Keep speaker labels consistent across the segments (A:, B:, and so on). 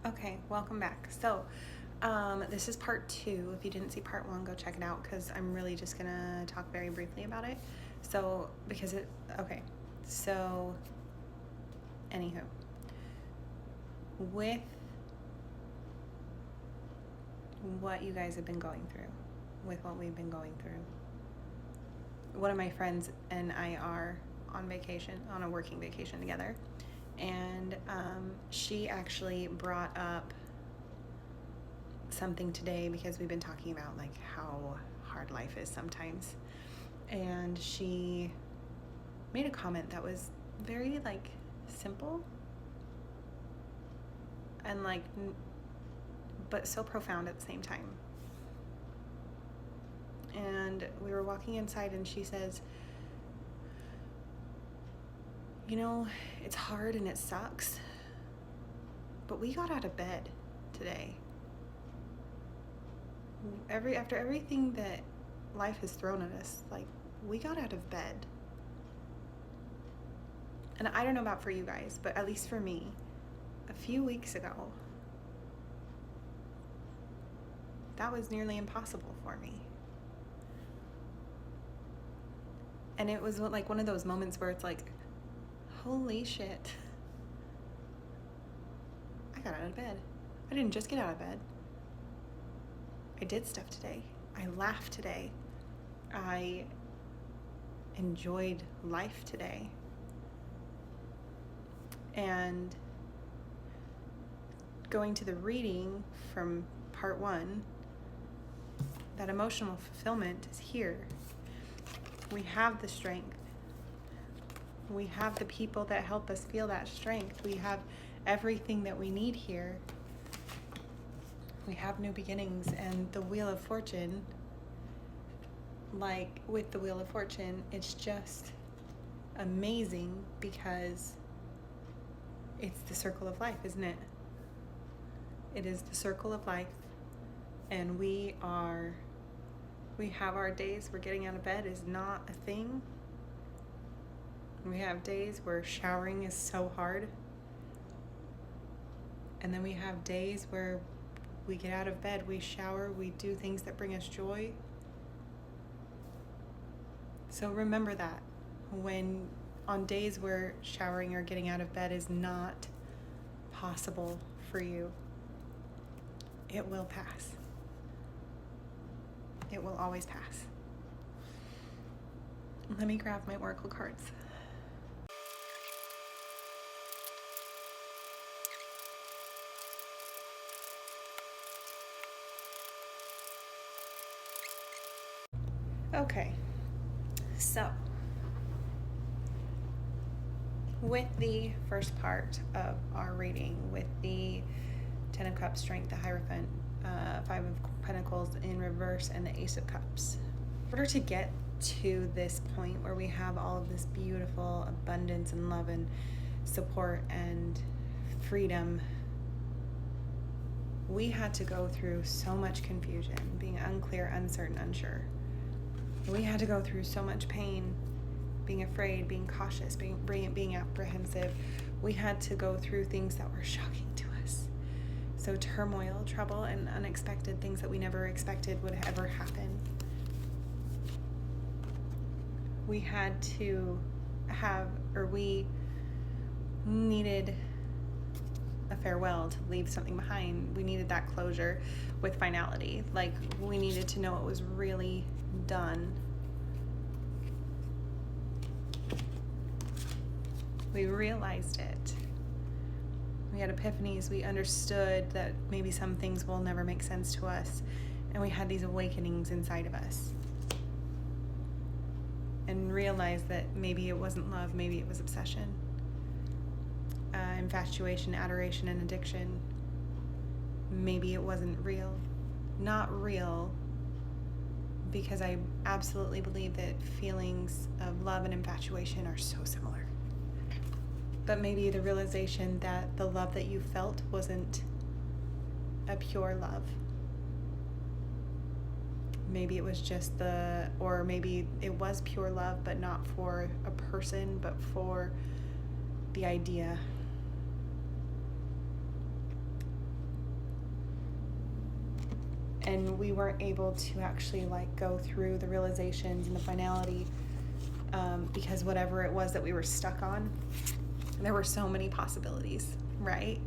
A: Okay, welcome back. So, this is part 2. If you didn't see part 1, go check it out because I'm really just gonna talk very briefly about it. So, so, anywho, with what you guys have been going through, with what we've been going through, one of my friends and I are on vacation, on a working vacation together, and she actually brought up something today because we've been talking about like how hard life is sometimes, and she made a comment that was very like simple and like but so profound at the same time. And we were walking inside and she says, you know, it's hard and it sucks, but we got out of bed today. After everything that life has thrown at us, like, we got out of bed. And I don't know about for you guys, but at least for me, a few weeks ago, that was nearly impossible for me. And it was like one of those moments where it's like, holy shit, I got out of bed. I didn't just get out of bed. I did stuff today. I laughed today. I enjoyed life today. And going to the reading from part 1, that emotional fulfillment is here. We have the strength. We have the people that help us feel that strength. We have everything that we need here. We have new beginnings, and the Wheel of Fortune, like with the Wheel of Fortune, it's just amazing because it's the circle of life, isn't it? It is the circle of life, and we have our days where getting out of bed is not a thing. We have days where showering is so hard, and then we have days where we get out of bed, we shower, we do things that bring us joy. So remember that when on days where showering or getting out of bed is not possible for you, it will pass. It will always pass. Let me grab my oracle cards. Okay, so with the first part of our reading, with the 10 of Cups, Strength, the Hierophant, 5 of Pentacles in reverse, and the Ace of Cups. In order to get to this point where we have all of this beautiful abundance and love and support and freedom, we had to go through so much confusion, being unclear, uncertain, unsure. We had to go through so much pain, being afraid, being cautious, being apprehensive. We had to go through things that were shocking to us. So turmoil, trouble, and unexpected things that we never expected would ever happen. We had to we needed a farewell, to leave something behind. We needed that closure with finality. Like, we needed to know it was really done. We realized it. We had epiphanies. We understood that maybe some things will never make sense to us, and we had these awakenings inside of us, and realized that maybe it wasn't love, maybe it was obsession, infatuation, adoration, and addiction. Maybe it wasn't real. Not real, because I absolutely believe that feelings of love and infatuation are so similar. But maybe the realization that the love that you felt wasn't a pure love. Maybe it was just or maybe it was pure love, but not for a person, but for the idea. and we weren't able to actually like go through the realizations and the finality, because whatever it was that we were stuck on, there were so many possibilities, right?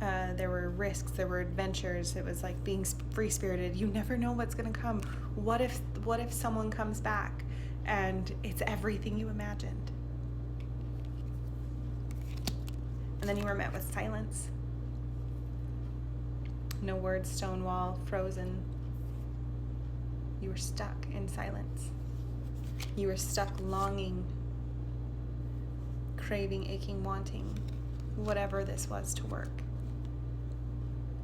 A: There were risks, there were adventures. It was like being free-spirited. You never know what's going to come. What if someone comes back and it's everything you imagined? And then you were met with silence. No words, stone wall, frozen. You were stuck in silence. You were stuck longing, craving, aching, wanting, whatever this was to work.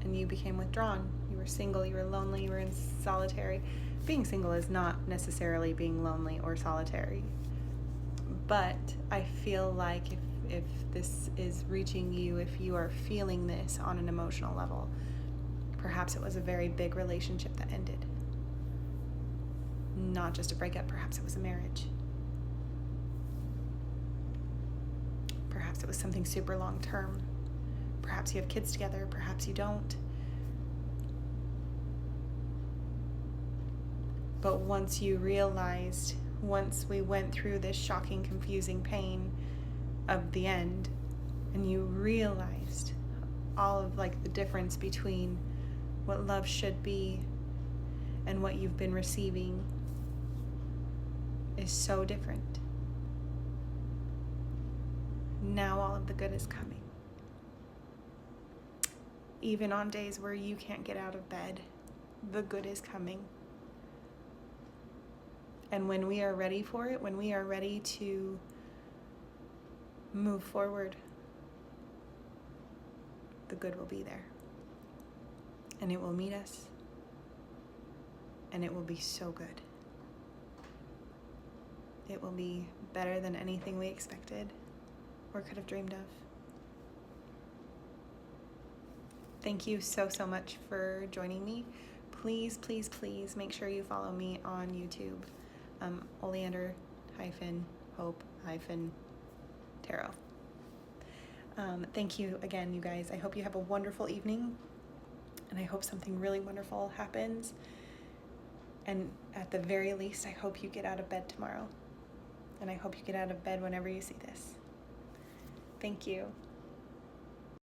A: And you became withdrawn. You were single, you were lonely, you were in solitary. Being single is not necessarily being lonely or solitary. But I feel like if this is reaching you, if you are feeling this on an emotional level, perhaps it was a very big relationship that ended. Not just a breakup, perhaps it was a marriage. Perhaps it was something super long term. Perhaps you have kids together, perhaps you don't. But once you realized, once we went through this shocking, confusing pain of the end, and you realized all of like the difference between what love should be and what you've been receiving is so different. Now all of the good is coming. Even on days where you can't get out of bed, the good is coming. And when we are ready for it, when we are ready to move forward, the good will be there. And it will meet us. And it will be so good. It will be better than anything we expected or could have dreamed of. Thank you so much for joining me. Please, please, please make sure you follow me on YouTube. Oleander-Hope-Tarot. Thank you again, you guys. I hope you have a wonderful evening, and I hope something really wonderful happens. And at the very least, I hope you get out of bed tomorrow. And I hope you get out of bed whenever you see this. Thank you.